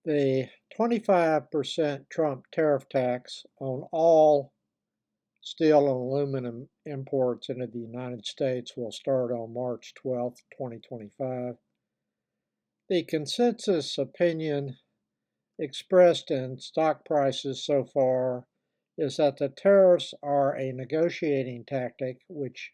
The 25% Trump tariff tax on all steel and aluminum imports into the United States will start on March 12, 2025. The consensus opinion expressed in stock prices so far is that the tariffs are a negotiating tactic, which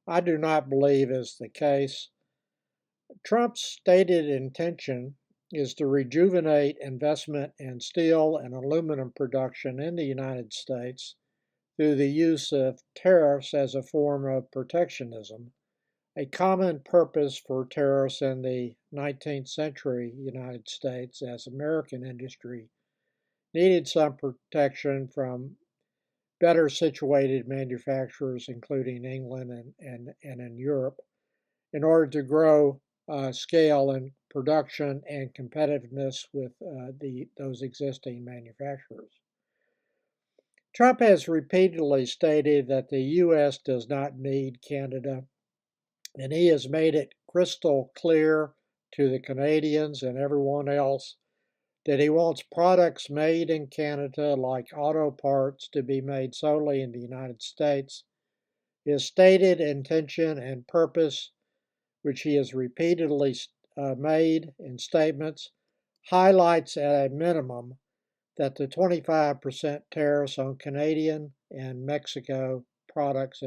I do not believe is the case. Trump's stated intention is to rejuvenate investment in steel and aluminum production in the United States through the use of tariffs as a form of protectionism. A common purpose for tariffs in the 19th century United States, as American industry needed some protection from better situated manufacturers, including England and in Europe, in order to grow scale and production and competitiveness with those existing manufacturers. Trump has repeatedly stated that the U.S. does not need Canada, and he has made it crystal clear to the Canadians and everyone else that he wants products made in Canada, like auto parts, to be made solely in the United States. His stated intention and purpose, which he has repeatedly made in statements, highlights at a minimum that the 25% tariffs on Canadian and Mexico products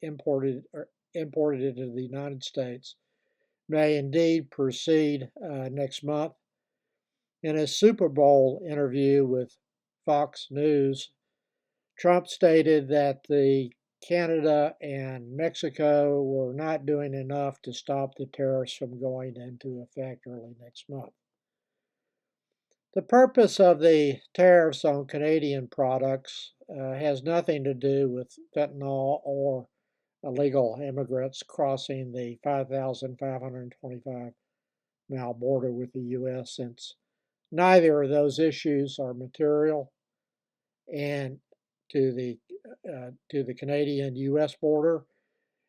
imported into the United States may indeed proceed next month. In his Super Bowl interview with Fox News, Trump stated that the Canada and Mexico were not doing enough to stop the tariffs from going into effect early next month. The purpose of the tariffs on Canadian products has nothing to do with fentanyl or illegal immigrants crossing the 5,525 mile border with the U.S., since neither of those issues are material and to the Canadian-U.S. border.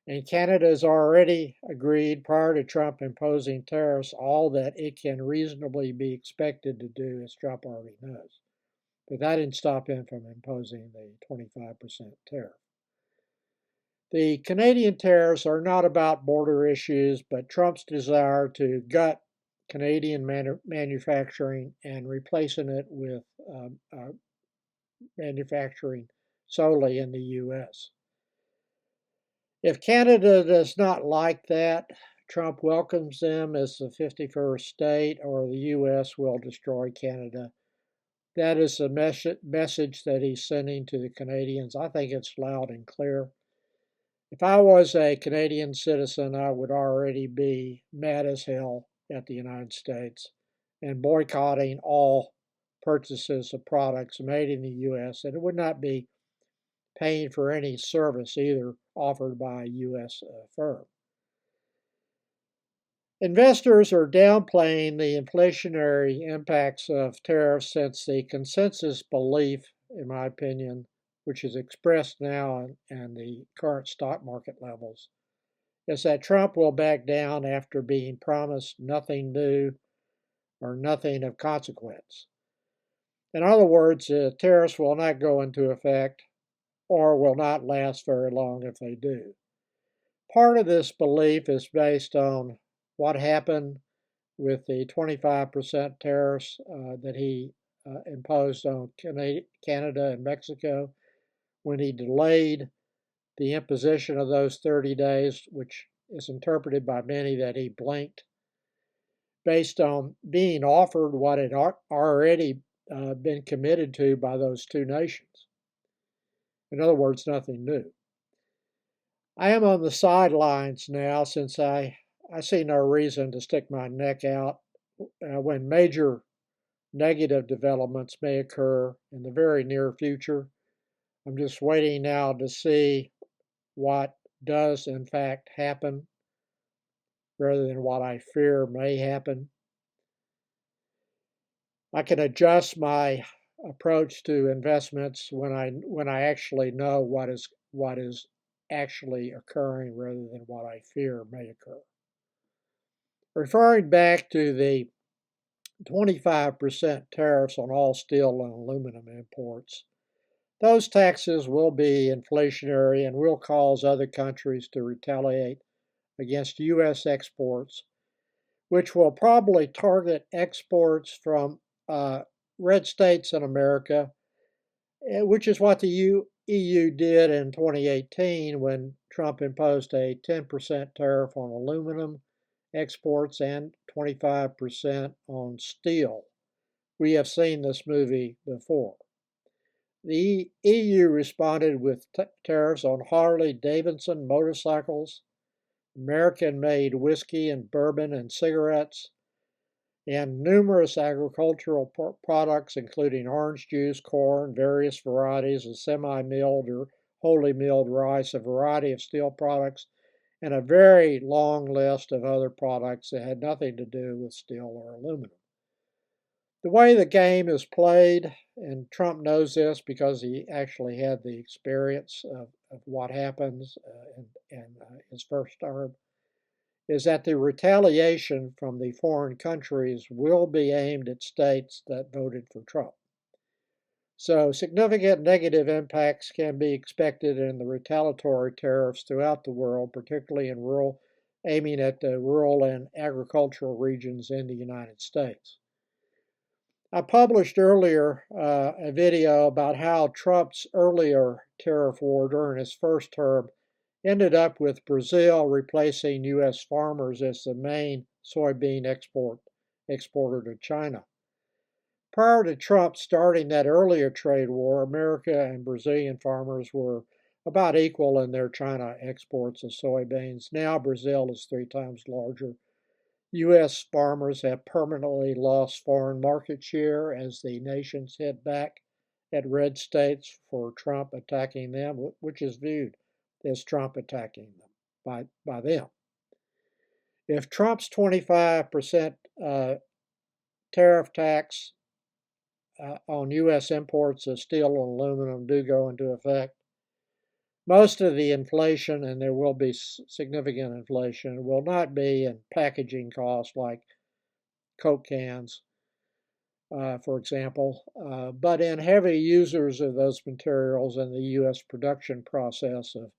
And Canada has already agreed, prior to Trump imposing tariffs, all that it can reasonably be expected to do, as Trump already knows. But that didn't stop him from imposing the 25% tariff. The Canadian tariffs are not about border issues, but Trump's desire to gut Canadian manufacturing and replacing it with manufacturing solely in the U.S. If Canada does not like that, Trump welcomes them as the 51st state, or the U.S. will destroy Canada. That is the message that he's sending to the Canadians. I think it's loud and clear. If I was a Canadian citizen, I would already be mad as hell at the United States and boycotting all purchases of products made in the U.S., and it would not be paying for any service either offered by a U.S. firm. Investors are downplaying the inflationary impacts of tariffs, since the consensus belief, in my opinion, which is expressed now in the current stock market levels, is that Trump will back down after being promised nothing new or nothing of consequence. In other words, tariffs will not go into effect or will not last very long if they do. Part of this belief is based on what happened with the 25% tariffs that he imposed on Canada and Mexico, when he delayed the imposition of those 30 days, which is interpreted by many that he blinked, based on being offered what had already been committed to by those two nations. In other words, nothing new. I am on the sidelines now, since I see no reason to stick my neck out when major negative developments may occur in the very near future. I'm just waiting now to see what does in fact happen, rather than what I fear may happen. I can adjust my approach to investments when I actually know what is actually occurring, rather than what I fear may occur. Referring back to the 25% tariffs on all steel and aluminum imports. Those taxes will be inflationary and will cause other countries to retaliate against U.S. exports, which will probably target exports from red states in America, which is what the EU did in 2018 when Trump imposed a 10% tariff on aluminum exports and 25% on steel. We have seen this movie before. The EU responded with tariffs on Harley Davidson motorcycles, American made whiskey and bourbon and cigarettes, and numerous agricultural products, including orange juice, corn, various varieties of semi milled or wholly milled rice, a variety of steel products, and a very long list of other products that had nothing to do with steel or aluminum. The way the game is played, and Trump knows this because he actually had the experience of what happens in his first term, is that the retaliation from the foreign countries will be aimed at states that voted for Trump. So significant negative impacts can be expected in the retaliatory tariffs throughout the world, particularly in aiming at the rural and agricultural regions in the United States. I published earlier a video about how Trump's earlier tariff war during his first term ended up with Brazil replacing U.S. farmers as the main soybean exporter to China. Prior to Trump starting that earlier trade war, America and Brazilian farmers were about equal in their China exports of soybeans. Now Brazil is 3 times larger. U.S. farmers have permanently lost foreign market share as the nations hit back at red states for Trump attacking them, which is viewed as Trump attacking them by them. If Trump's 25% tariff tax on U.S. imports of steel and aluminum do go into effect, most of the inflation, and there will be significant inflation, will not be in packaging costs like Coke cans, for example, but in heavy users of those materials in the U.S. production process of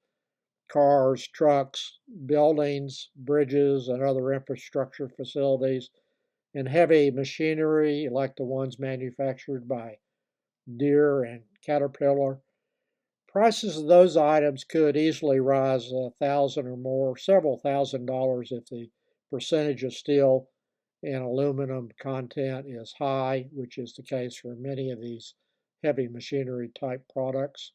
cars, trucks, buildings, bridges, and other infrastructure facilities, and heavy machinery like the ones manufactured by Deere and Caterpillar. Prices of those items could easily rise $1,000 or more, several $1,000s if the percentage of steel and aluminum content is high, which is the case for many of these heavy machinery type products.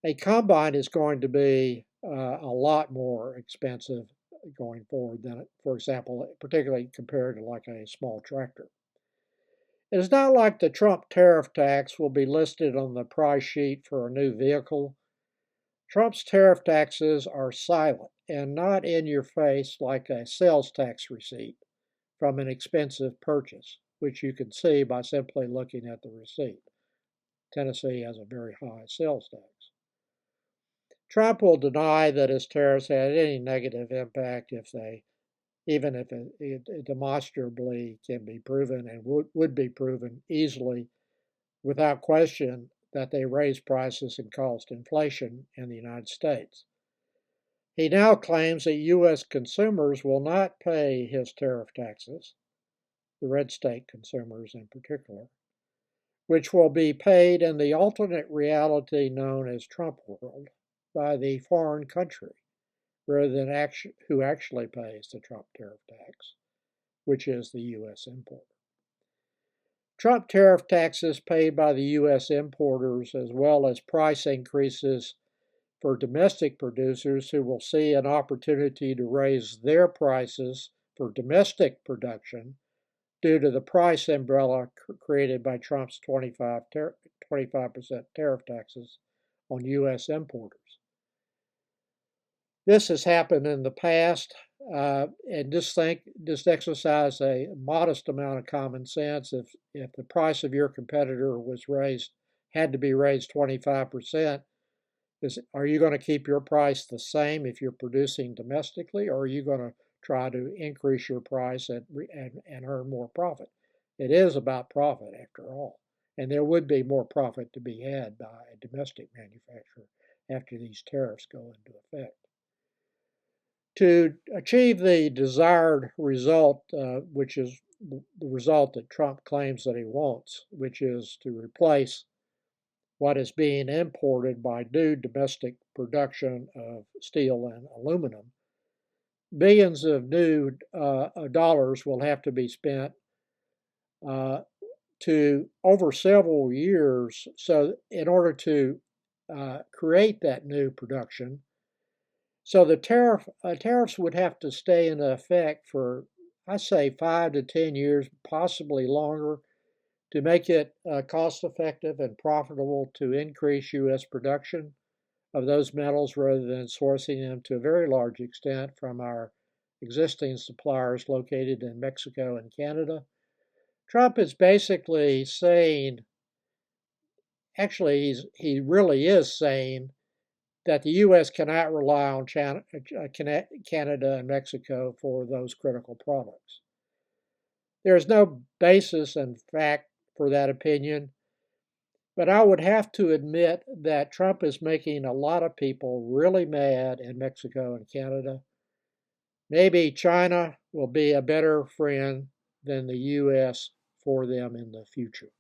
A combine is going to be a lot more expensive going forward than, for example, particularly compared to like a small tractor. It is not like the Trump tariff tax will be listed on the price sheet for a new vehicle. Trump's tariff taxes are silent and not in your face like a sales tax receipt from an expensive purchase, which you can see by simply looking at the receipt. Tennessee has a very high sales tax. Trump will deny that his tariffs had any negative impact even if it demonstrably can be proven and would be proven easily without question that they raise prices and caused inflation in the United States. He now claims that U.S. consumers will not pay his tariff taxes, the red state consumers in particular, which will be paid in the alternate reality known as Trump world by the foreign country rather than who actually pays the Trump tariff tax, which is the U.S. importer. Trump tariff taxes paid by the U.S. importers, as well as price increases for domestic producers who will see an opportunity to raise their prices for domestic production due to the price umbrella created by Trump's 25% tariff taxes on U.S. importers. This has happened in the past, and just exercise a modest amount of common sense. If the price of your competitor had to be raised 25%, are you going to keep your price the same if you're producing domestically, or are you going to try to increase your price and earn more profit. It is about profit after all. And there would be more profit to be had by a domestic manufacturer after these tariffs go into effect. To achieve the desired result, which is the result that Trump claims that he wants, which is to replace what is being imported by new domestic production of steel and aluminum, billions of new dollars will have to be spent to over several years. So in order to create that new production, so the tariffs would have to stay in effect for, I say, 5 to 10 years, possibly longer, to make it cost effective and profitable to increase U.S. production of those metals rather than sourcing them to a very large extent from our existing suppliers located in Mexico and Canada. Trump is basically saying, actually, he really is saying that the U.S. cannot rely on Canada and Mexico for those critical products. There is no basis in fact for that opinion, but I would have to admit that Trump is making a lot of people really mad in Mexico and Canada. Maybe China will be a better friend than the U.S. for them in the future.